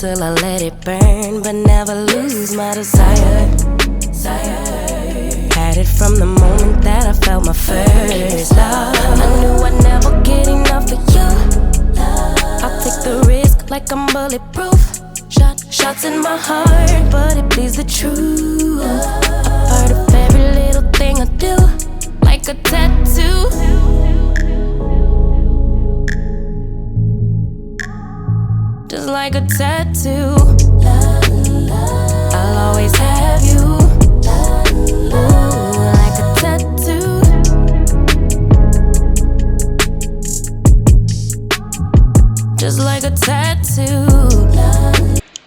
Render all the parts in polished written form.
until I let it burn, but never lose my desire. Had it from the moment that I felt my first love. I knew I'd never get enough of you. I'll take the risk like I'm bulletproof. Shots in my heart, but it bleeds the truth. A part of every little thing I do, like a tattoo. Just like a tattoo. I'll always have you. Ooh, like a tattoo. Just like a tattoo.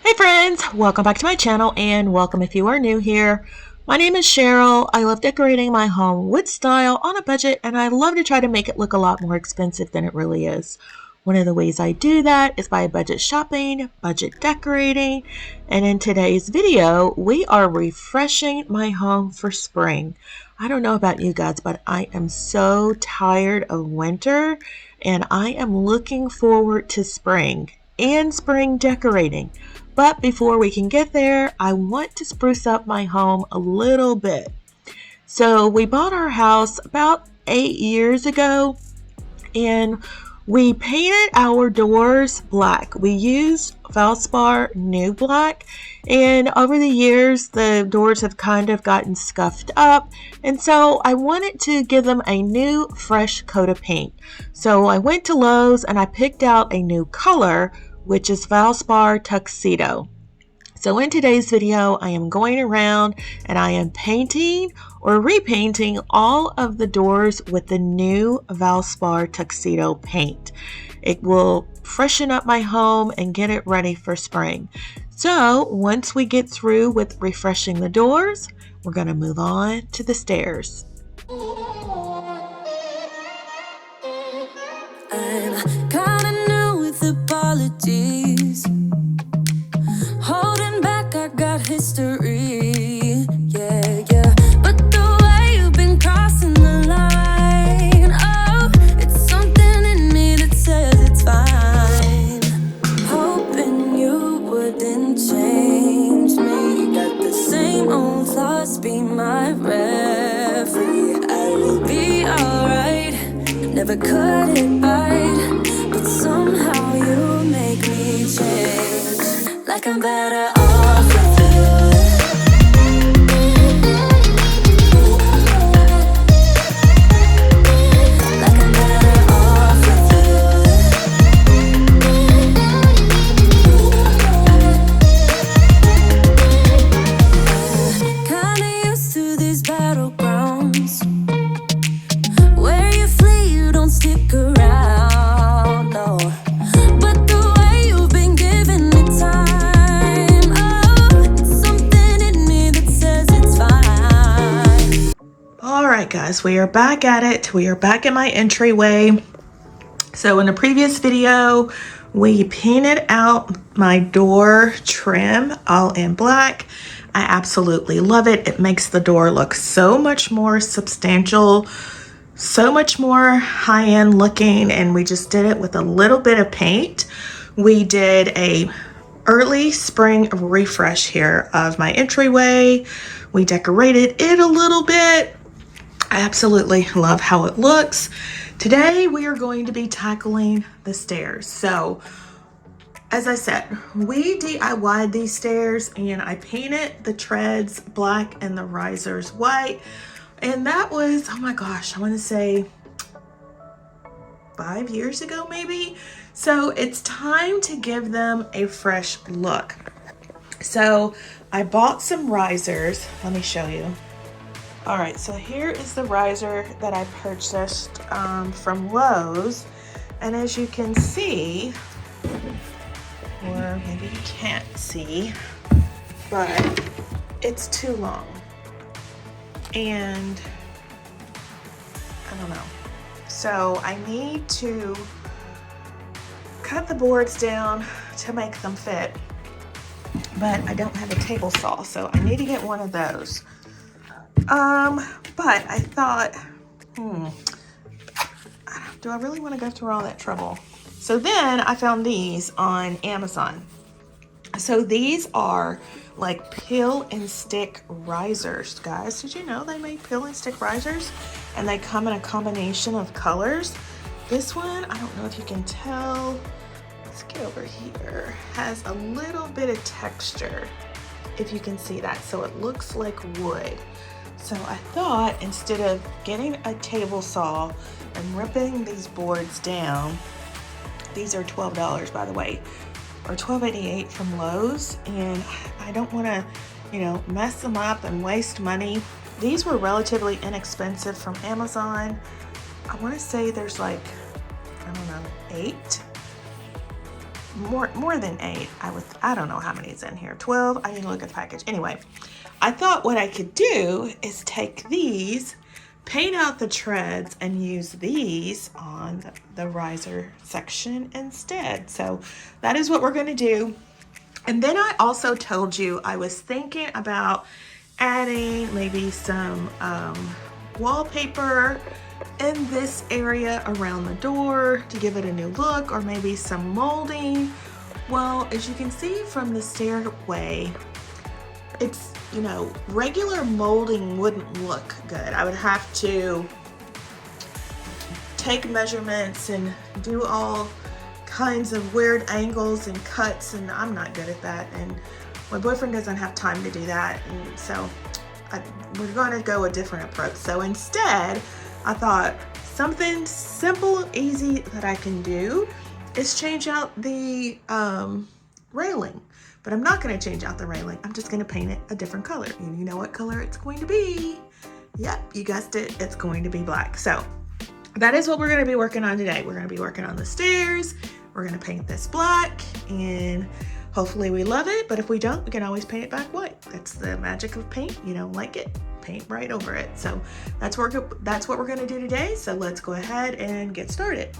Hey friends, welcome back to my channel, and welcome if you are new here. My name is Cheryl. I love decorating my home with style on a budget, and I love to try to make it look a lot more expensive than it really is. One of the ways I do that is by budget shopping, budget decorating, and in today's video, we are refreshing my home for spring. I don't know about you guys, but I am so tired of winter, and I am looking forward to spring and spring decorating. But before we can get there, I want to spruce up my home a little bit. So we bought our house about 8 years ago, and we painted our doors black. We used Valspar New Black, and over the years the doors have kind of gotten scuffed up, and so I wanted to give them a new fresh coat of paint. So I went to Lowe's and I picked out a new color, which is Valspar Tuxedo. So in today's video, I am going around and I am painting or repainting all of the doors with the new Valspar Tuxedo paint. It will freshen up my home and get it ready for spring. So once we get through with refreshing the doors, we're going to move on to the stairs. I'm kinda new with apologies. Holding back, I got history. Yeah. But the way you've been crossing the line, oh, it's something in me that says it's fine. Hoping you wouldn't change me. Got the same old thoughts, be my referee. I will be alright. Never cut it right, but somehow you make me change. Like I'm better off with you. Like I'm better off with you. Kinda used to these battlegrounds where you flee, you don't stick around, no. But the way you've been giving me time, oh, it's something in me that says it's fine. Alright guys, we are back at it. We are back in my entryway. So in the previous video, we painted out my door trim all in black. I absolutely love it. It makes the door look so much more substantial, so much more high-end looking, and we just did it with a little bit of paint. We did a early spring refresh here of my entryway. We decorated it a little bit. I absolutely love how it looks. Today we are going to be tackling the stairs. So as I said, we DIY'd these stairs, and I painted the treads black and the risers white. And that was, oh my gosh, I want to say 5 years ago maybe. So it's time to give them a fresh look. So I bought some risers. Let me show you. All right, so here is the riser that I purchased from Lowe's. And as you can see, or maybe you can't see, but it's too long. And I don't know. So I need to cut the boards down to make them fit, but I don't have a table saw, so I need to get one of those. But I thought, do I really want to go through all that trouble? So then I found these on Amazon. So these are like peel and stick risers, guys. Did you know they make peel and stick risers? And they come in a combination of colors. This one, I don't know if you can tell, let's get over here, has a little bit of texture, if you can see that. So it looks like wood. So I thought instead of getting a table saw and ripping these boards down, these are $12 by the way, or $12.88 from Lowe's, and I don't want to, you know, mess them up and waste money. These were relatively inexpensive from Amazon. I want to say there's like, I don't know, 8, more than 8. I don't know how many is in here. 12. I need to look at the package. Anyway, I thought what I could do is take these, paint out the treads, and use these on the riser section instead. So that is what we're going to do. And then I also told you I was thinking about adding maybe some wallpaper in this area around the door to give it a new look, or maybe some molding. Well, as you can see from the stairway, it's, you know, regular molding wouldn't look good. I would have to take measurements and do all kinds of weird angles and cuts, and I'm not good at that, and my boyfriend doesn't have time to do that, and so we're going to go a different approach. So instead, I thought something simple, easy that I can do is change out the railing. But I'm not going to change out the railing. I'm just going to paint it a different color. And you know what color it's going to be? Yep, you guessed it. It's going to be black. So that is what we're going to be working on today. We're going to be working on the stairs. We're going to paint this black, and hopefully we love it. But if we don't, we can always paint it back white. That's the magic of paint. You don't like it, paint right over it. So that's what we're going to do today. So let's go ahead and get started.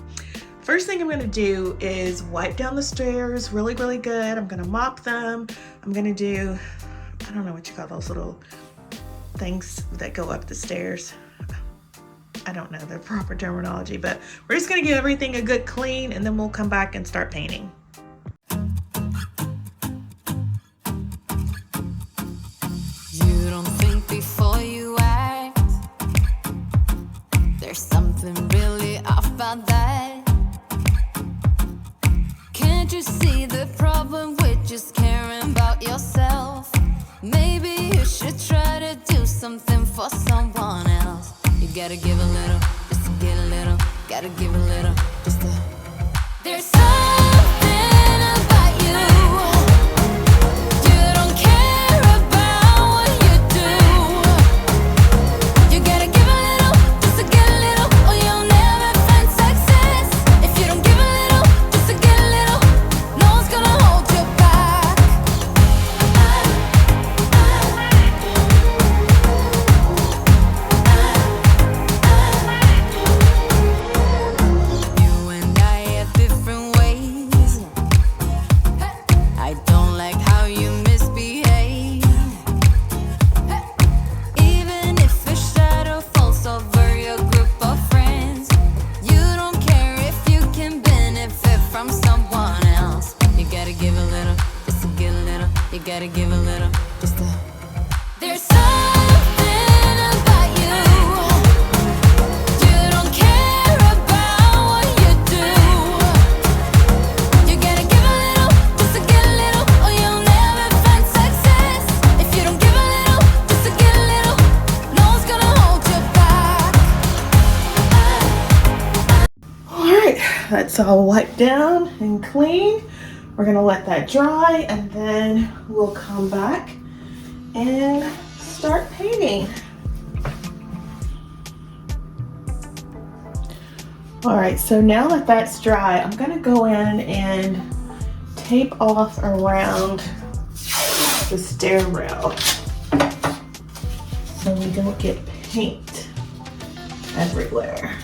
First thing I'm going to do is wipe down the stairs really, really good. I'm going to mop them. I'm going to do, I don't know what you call those little things that go up the stairs. I don't know the proper terminology, but we're just going to give everything a good clean, and then we'll come back and start painting. You don't think before you act. There's something really off about that. Can't you see the problem with just caring about yourself? Maybe you should try to do something for someone else. You gotta give a little, just to get a little. Gotta give a little, just to. There's something about you. You don't care about what you do. You gotta give a little, just to get a little, or you'll never find success. If you don't give a little, just to get a little, no one's gonna hold you back. You and I have different ways. I don't like how you misbehave. Even if a shadow falls over your group of friends, you don't care if you can benefit from someone else. You gotta give a little, just to get a little. You gotta give a little, just to. There's something about you. You don't care about what you do. You gotta give a little, just to get a little, or you'll never find success. If you don't give a little, just to get a little, no one's gonna hold you back. All right, that's all wiped down and clean. We're gonna let that dry, and then we'll come back and start painting. All right, so now that that's dry, I'm gonna go in and tape off around the stair rail so we don't get paint everywhere.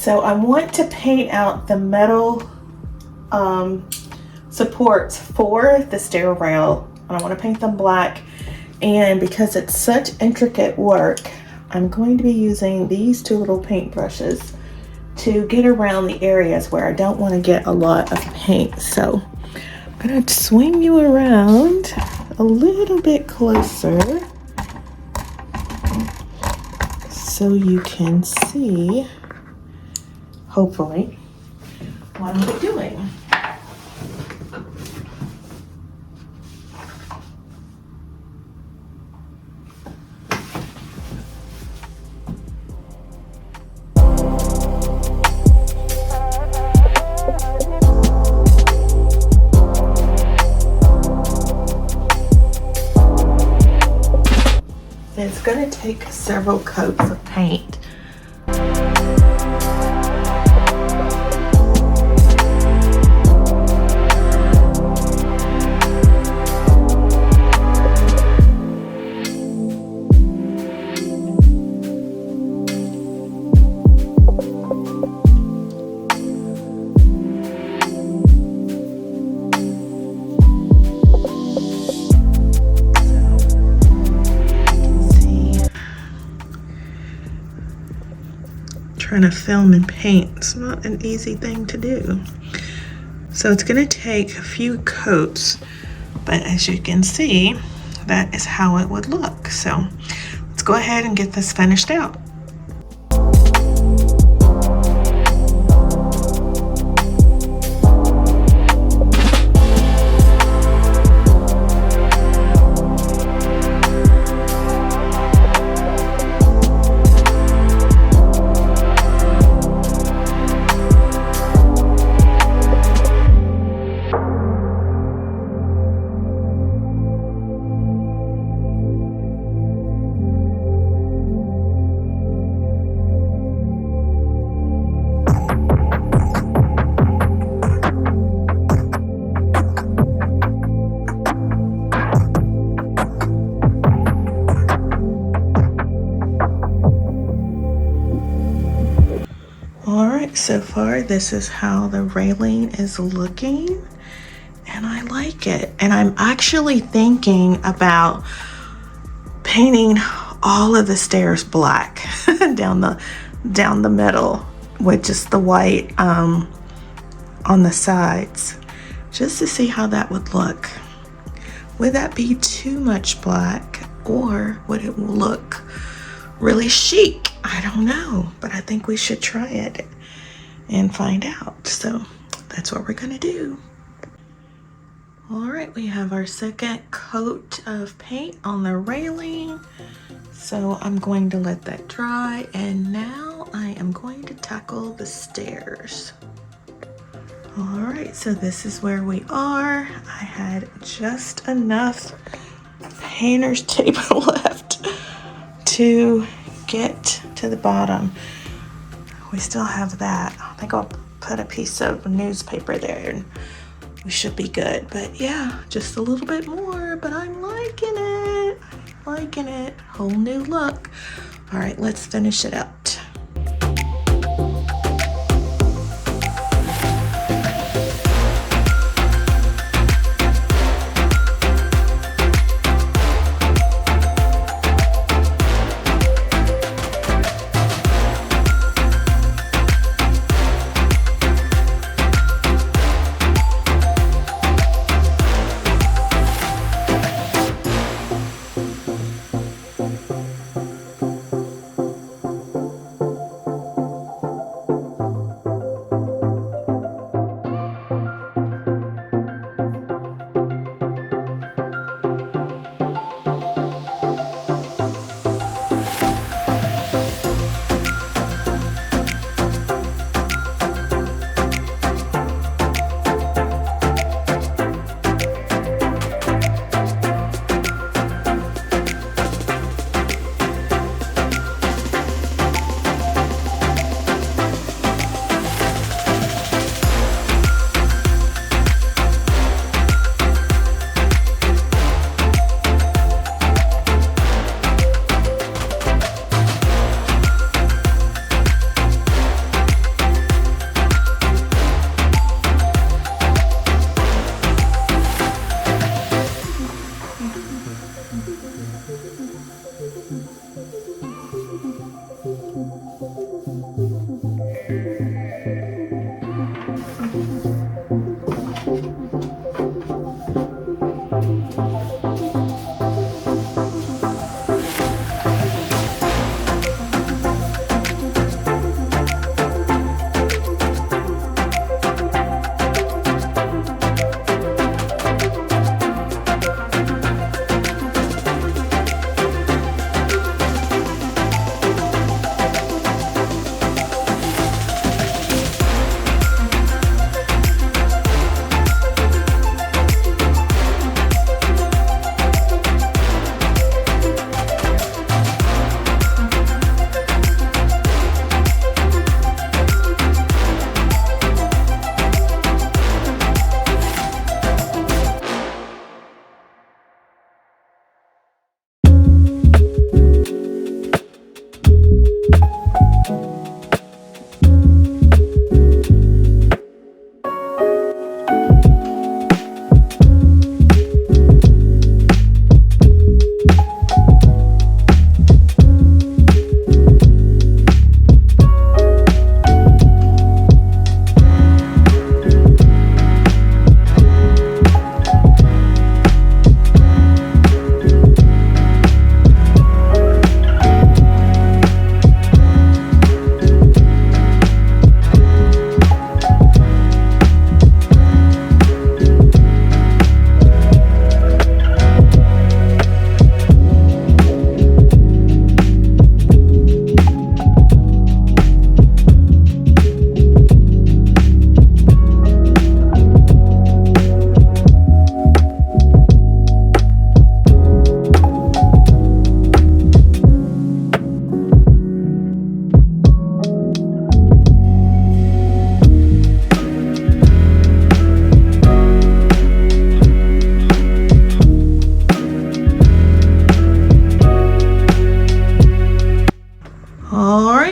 So I want to paint out the metal supports for the stair rail, and I want to paint them black. And because it's such intricate work, I'm going to be using these two little paint brushes to get around the areas where I don't want to get a lot of paint. So I'm going to swing you around a little bit closer so you can see, hopefully, what I'm doing. It's going to take several coats of paint. Trying to film and paint, it's not an easy thing to do. So it's going to take a few coats, but as you can see, that is how it would look. So let's go ahead and get this finished out. Alright, so far this is how the railing is looking, and I like it. And I'm actually thinking about painting all of the stairs black down the middle with just the white on the sides, just to see how that would look. Would that be too much black, or would it look really chic? I don't know, but I think we should try it and find out. So that's what we're gonna do. All right, we have our second coat of paint on the railing. So I'm going to let that dry, and now I am going to tackle the stairs. All right, so this is where we are. I had just enough painter's tape left to get to the bottom. We still have that. I think I'll put a piece of newspaper there and we should be good. But yeah, just a little bit more, but I'm liking it. Liking it. Whole new look. All right, let's finish it out.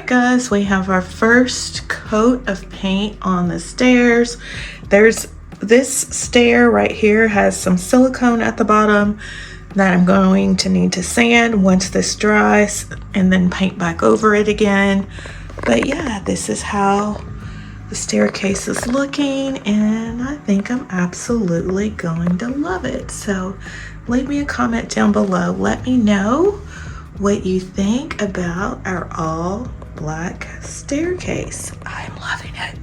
Alright guys, we have our first coat of paint on the stairs. There's this stair right here has some silicone at the bottom that I'm going to need to sand once this dries and then paint back over it again. But yeah, this is how the staircase is looking, and I think I'm absolutely going to love it. So leave me a comment down below. Let me know what you think about our all black staircase. I'm loving it.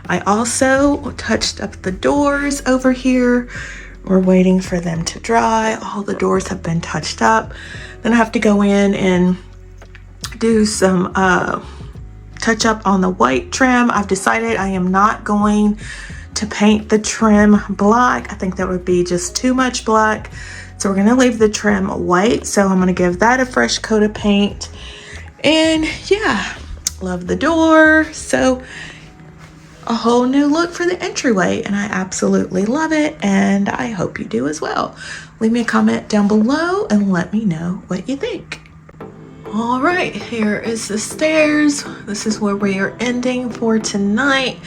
I also touched up the doors over here. We're waiting for them to dry. All the doors have been touched up. Then I have to go in and do some touch up on the white trim. I've decided I am not going to paint the trim black. I think that would be just too much black. So we're gonna leave the trim white. So I'm gonna give that a fresh coat of paint. And yeah, love the door. So a whole new look for the entryway, and I absolutely love it, and I hope you do as well. Leave me a comment down below and let me know what you think. All right, here is the stairs. This is where we are ending for tonight.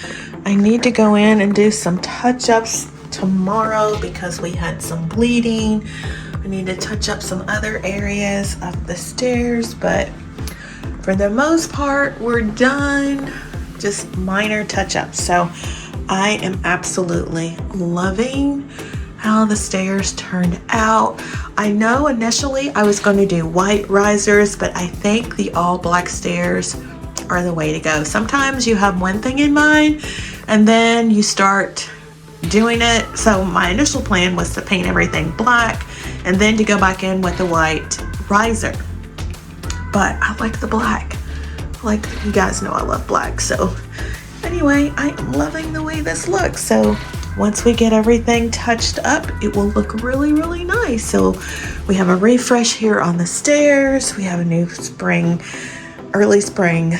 I need to go in and do some touch-ups tomorrow because we had some bleeding. I need to touch up some other areas of the stairs, but for the most part, we're done. Just minor touch-ups. So I am absolutely loving how the stairs turned out. I know initially I was going to do white risers, but I think the all black stairs are the way to go. Sometimes you have one thing in mind and then you start doing it. So my initial plan was to paint everything black and then to go back in with the white riser. But I like the black. Like, you guys know I love black. So anyway, I am loving the way this looks. So once we get everything touched up, it will look really, really nice. So we have a refresh here on the stairs. We have a new spring, early spring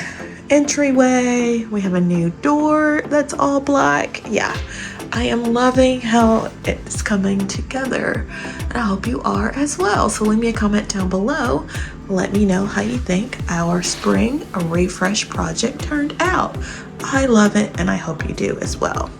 entryway. We have a new door that's all black. Yeah, I am loving how it's coming together. And I hope you are as well. So leave me a comment down below. Let me know how you think our spring refresh project turned out. I love it, and I hope you do as well.